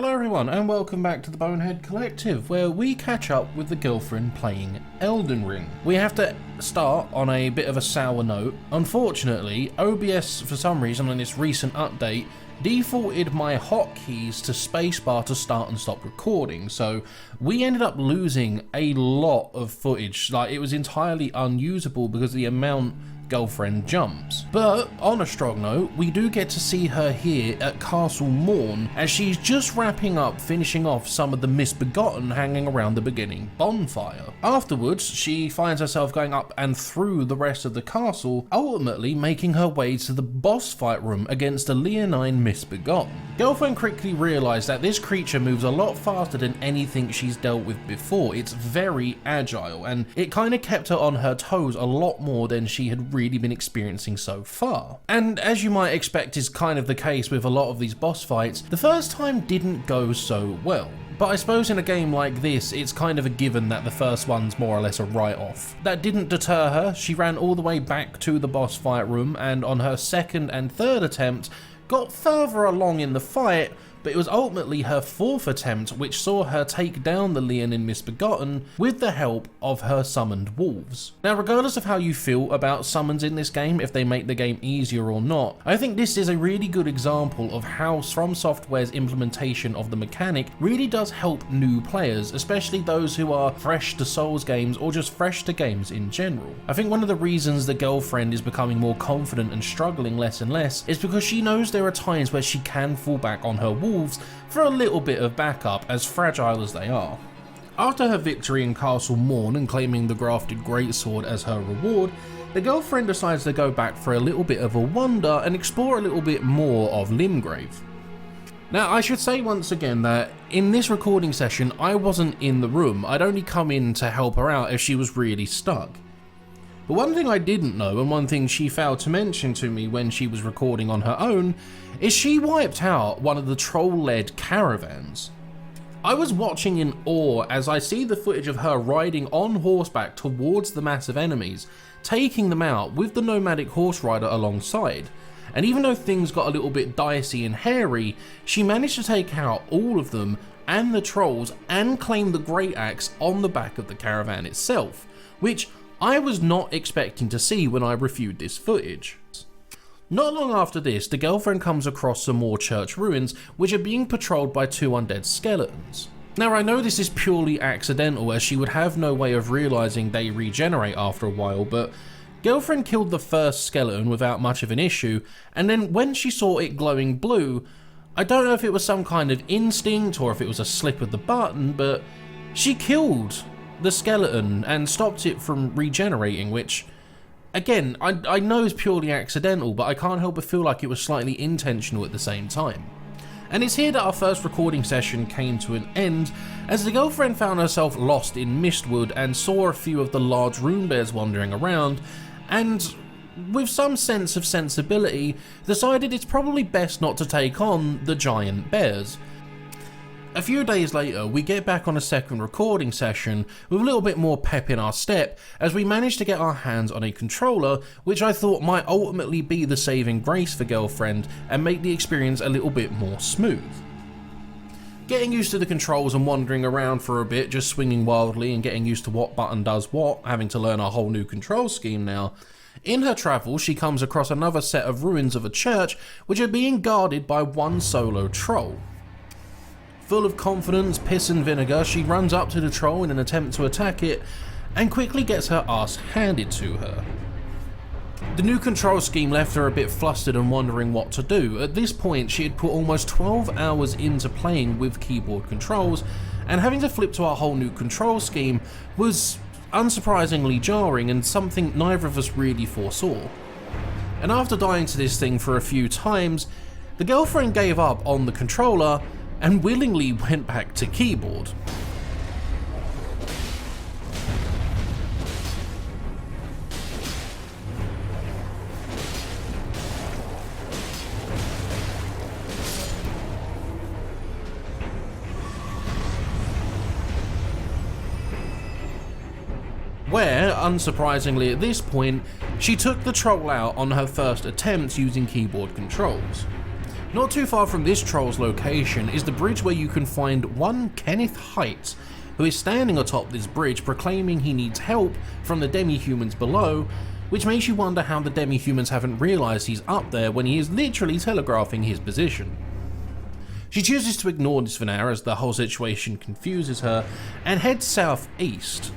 Hello everyone and welcome back to the Bonehead Collective, where we catch up with the girlfriend playing Elden Ring. We have to start on a bit of a sour note. Unfortunately, OBS for some reason on this recent update defaulted my hotkeys to spacebar to start and stop recording, so we ended up losing a lot of footage. Like, it was entirely unusable because of the amount girlfriend jumps. But on a strong note, we do get to see her here at Castle Morne as she's just wrapping up finishing off some of the Misbegotten hanging around the beginning bonfire. Afterwards, she finds herself going up and through the rest of the castle, ultimately making her way to the boss fight room against the Leonine Misbegotten. Girlfriend quickly realised that this creature moves a lot faster than anything she's dealt with before. It's very agile, and it kind of kept her on her toes a lot more than she had really been experiencing so far. And as you might expect is kind of the case with a lot of these boss fights, the first time didn't go so well. But I suppose in a game like this, it's kind of a given that the first one's more or less a write-off. That didn't deter her. She ran all the way back to the boss fight room, and on her second and third attempt, got further along in the fight, but it was ultimately her fourth attempt which saw her take down the Leonine Misbegotten with the help of her summoned wolves. Now, regardless of how you feel about summons in this game, if they make the game easier or not, I think this is a really good example of how From Software's implementation of the mechanic really does help new players, especially those who are fresh to Souls games or just fresh to games in general. I think one of the reasons the girlfriend is becoming more confident and struggling less and less is because she knows there are times where she can fall back on her wolves for a little bit of backup, as fragile as they are. After her victory in Castle Morne and claiming the grafted greatsword as her reward, the girlfriend decides to go back for a little bit of a wander and explore a little bit more of Limgrave. Now, I should say once again that in this recording session I wasn't in the room. I'd only come in to help her out if she was really stuck. But one thing I didn't know, and one thing she failed to mention to me when she was recording on her own, is she wiped out one of the troll-led caravans. I was watching in awe as I see the footage of her riding on horseback towards the massive enemies, taking them out with the nomadic horse rider alongside. And even though things got a little bit dicey and hairy, she managed to take out all of them and the trolls and claim the great axe on the back of the caravan itself, which I was not expecting to see when I reviewed this footage. Not long after this, the girlfriend comes across some more church ruins which are being patrolled by two undead skeletons. Now, I know this is purely accidental as she would have no way of realising they regenerate after a while, but girlfriend killed the first skeleton without much of an issue, and then when she saw it glowing blue, I don't know if it was some kind of instinct or if it was a slip of the button, but she killed the skeleton and stopped it from regenerating, which again, I know is purely accidental, but I can't help but feel like it was slightly intentional at the same time. And it's here that our first recording session came to an end, as the girlfriend found herself lost in Mistwood and saw a few of the large rune bears wandering around, and with some sense of sensibility, decided it's probably best not to take on the giant bears. A few days later, we get back on a second recording session with a little bit more pep in our step as we managed to get our hands on a controller, which I thought might ultimately be the saving grace for girlfriend and make the experience a little bit more smooth. Getting used to the controls and wandering around for a bit, just swinging wildly and getting used to what button does what, having to learn a whole new control scheme now. In her travels, she comes across another set of ruins of a church which are being guarded by one solo troll. Full of confidence, piss and vinegar, she runs up to the troll in an attempt to attack it and quickly gets her ass handed to her. The new control scheme left her a bit flustered and wondering what to do. At this point, she had put almost 12 hours into playing with keyboard controls, and having to flip to a whole new control scheme was unsurprisingly jarring and something neither of us really foresaw. And after dying to this thing for a few times, the girlfriend gave up on the controller and willingly went back to keyboard. Where, unsurprisingly at this point, she took the troll out on her first attempt using keyboard controls. Not too far from this troll's location is the bridge where you can find one Kenneth Haight, who is standing atop this bridge proclaiming he needs help from the demi-humans below, which makes you wonder how the demi-humans haven't realised he's up there when he is literally telegraphing his position. She chooses to ignore this for now as the whole situation confuses her and heads southeast,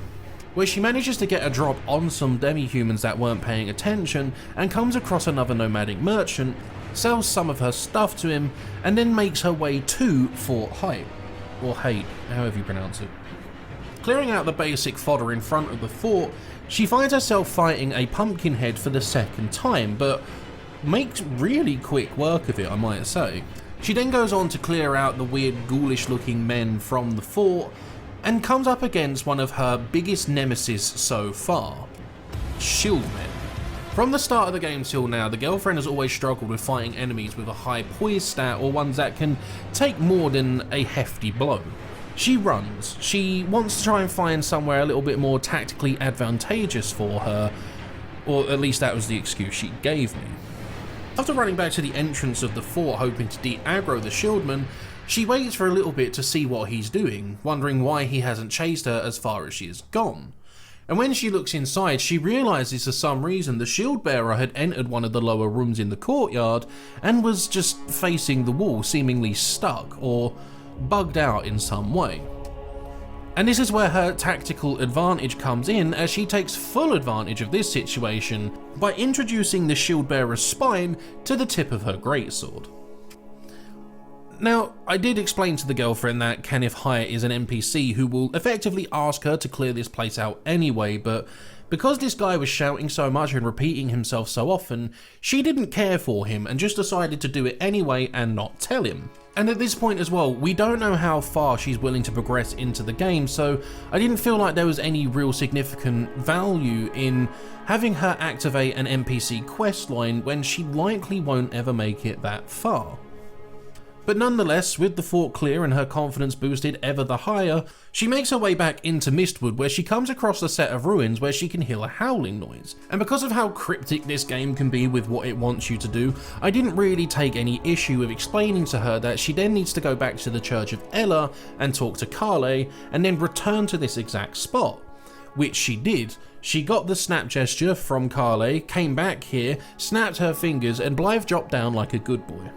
where she manages to get a drop on some demi-humans that weren't paying attention and comes across another nomadic merchant, sells some of her stuff to him, and then makes her way to Fort Haight, or Haight, however you pronounce it. Clearing out the basic fodder in front of the fort, she finds herself fighting a pumpkinhead for the second time, but makes really quick work of it, I might say. She then goes on to clear out the weird ghoulish looking men from the fort, and comes up against one of her biggest nemesis so far, shieldmen. From the start of the game till now, the girlfriend has always struggled with fighting enemies with a high poise stat or ones that can take more than a hefty blow. She runs. She wants to try and find somewhere a little bit more tactically advantageous for her, or at least that was the excuse she gave me. After running back to the entrance of the fort hoping to de-aggro the shieldman, she waits for a little bit to see what he's doing, wondering why he hasn't chased her as far as she has gone. And when she looks inside, she realises for some reason the shield bearer had entered one of the lower rooms in the courtyard and was just facing the wall, seemingly stuck or bugged out in some way. And this is where her tactical advantage comes in, as she takes full advantage of this situation by introducing the shield bearer's spine to the tip of her greatsword. Now, I did explain to the girlfriend that Kenneth Haight is an NPC who will effectively ask her to clear this place out anyway, but because this guy was shouting so much and repeating himself so often, she didn't care for him and just decided to do it anyway and not tell him. And at this point as well, we don't know how far she's willing to progress into the game, so I didn't feel like there was any real significant value in having her activate an NPC questline when she likely won't ever make it that far. But nonetheless, with the fort clear and her confidence boosted ever the higher, she makes her way back into Mistwood, where she comes across a set of ruins where she can hear a howling noise. And because of how cryptic this game can be with what it wants you to do, I didn't really take any issue with explaining to her that she then needs to go back to the Church of Ella and talk to Carle, and then return to this exact spot. Which she did. She got the snap gesture from Carle, came back here, snapped her fingers, and Blaidd dropped down like a good boy.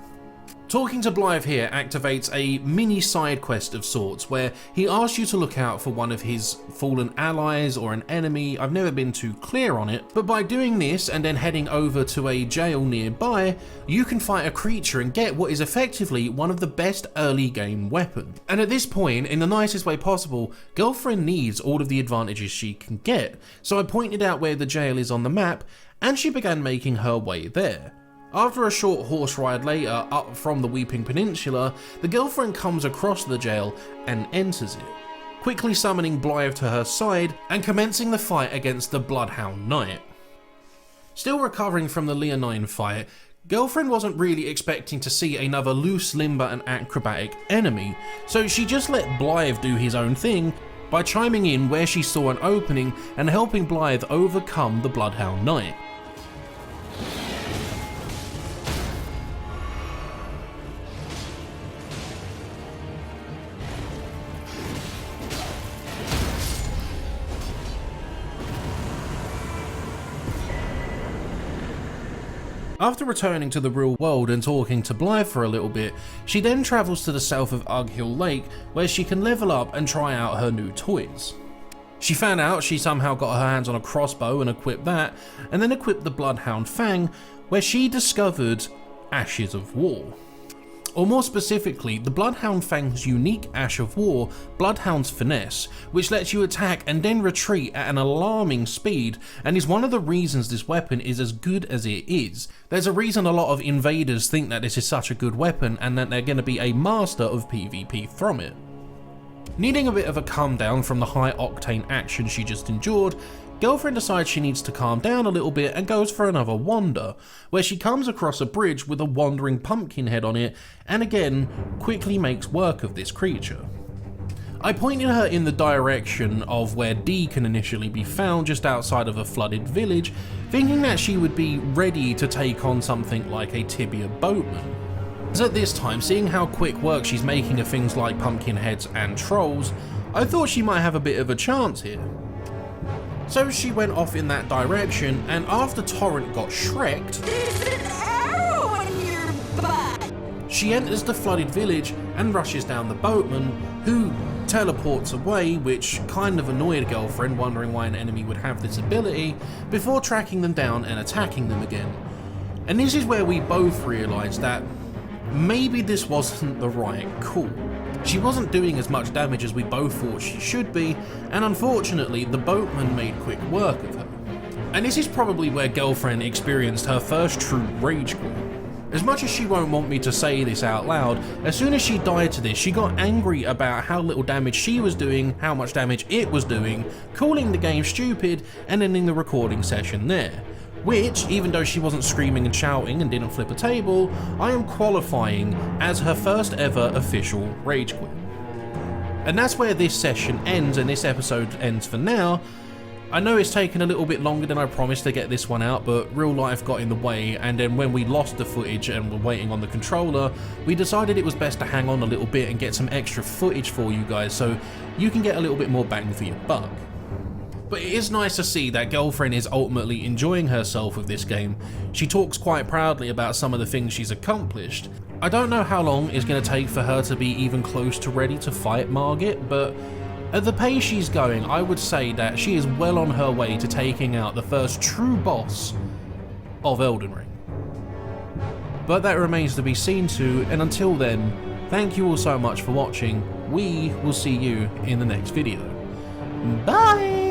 Talking to Blaidd here activates a mini side quest of sorts where he asks you to look out for one of his fallen allies or an enemy. I've never been too clear on it, but by doing this and then heading over to a jail nearby, you can fight a creature and get what is effectively one of the best early game weapons. And at this point, in the nicest way possible, girlfriend needs all of the advantages she can get, so I pointed out where the jail is on the map and she began making her way there. After a short horse ride later up from the Weeping Peninsula, the girlfriend comes across the jail and enters it, quickly summoning Blaidd to her side and commencing the fight against the Bloodhound Knight. Still recovering from the Leonine fight, girlfriend wasn't really expecting to see another loose, limber and acrobatic enemy, so she just let Blaidd do his own thing by chiming in where she saw an opening and helping Blaidd overcome the Bloodhound Knight. After returning to the real world and talking to Blaidd for a little bit, she then travels to the south of Ughill Lake, where she can level up and try out her new toys. She found out she somehow got her hands on a crossbow and equipped that, and then equipped the Bloodhound Fang, where she discovered Ashes of War. Or more specifically, the Bloodhound Fang's unique Ash of War, Bloodhound's Finesse, which lets you attack and then retreat at an alarming speed, and is one of the reasons this weapon is as good as it is. There's a reason a lot of invaders think that this is such a good weapon and that they're going to be a master of PvP from it. Needing a bit of a calm down from the high octane action she just endured, girlfriend decides she needs to calm down a little bit and goes for another wander, where she comes across a bridge with a wandering pumpkin head on it and again quickly makes work of this creature. I pointed her in the direction of where D can initially be found just outside of a flooded village, thinking that she would be ready to take on something like a Tibia Boatman. As at this time, seeing how quick work she's making of things like pumpkin heads and trolls, I thought she might have a bit of a chance here. So she went off in that direction, and after Torrent got shreked, she enters the flooded village and rushes down the boatman, who teleports away, which kind of annoyed Girlfriend, wondering why an enemy would have this ability, before tracking them down and attacking them again. And this is where we both realised that maybe this wasn't the right call. She wasn't doing as much damage as we both thought she should be, and unfortunately the boatman made quick work of her. And this is probably where Girlfriend experienced her first true rage quit. As much as she won't want me to say this out loud, as soon as she died to this, she got angry about how little damage she was doing, how much damage it was doing, calling the game stupid, and ending the recording session there. Which, even though she wasn't screaming and shouting and didn't flip a table, I am qualifying as her first ever official rage quit. And that's where this session ends and this episode ends for now. I know it's taken a little bit longer than I promised to get this one out, but real life got in the way, and then when we lost the footage and were waiting on the controller, we decided it was best to hang on a little bit and get some extra footage for you guys so you can get a little bit more bang for your buck. But it is nice to see that Girlfriend is ultimately enjoying herself with this game. She talks quite proudly about some of the things she's accomplished. I don't know how long it's going to take for her to be even close to ready to fight Margit, but at the pace she's going, I would say that she is well on her way to taking out the first true boss of Elden Ring. But that remains to be seen too, and until then, thank you all so much for watching. We will see you in the next video. Bye!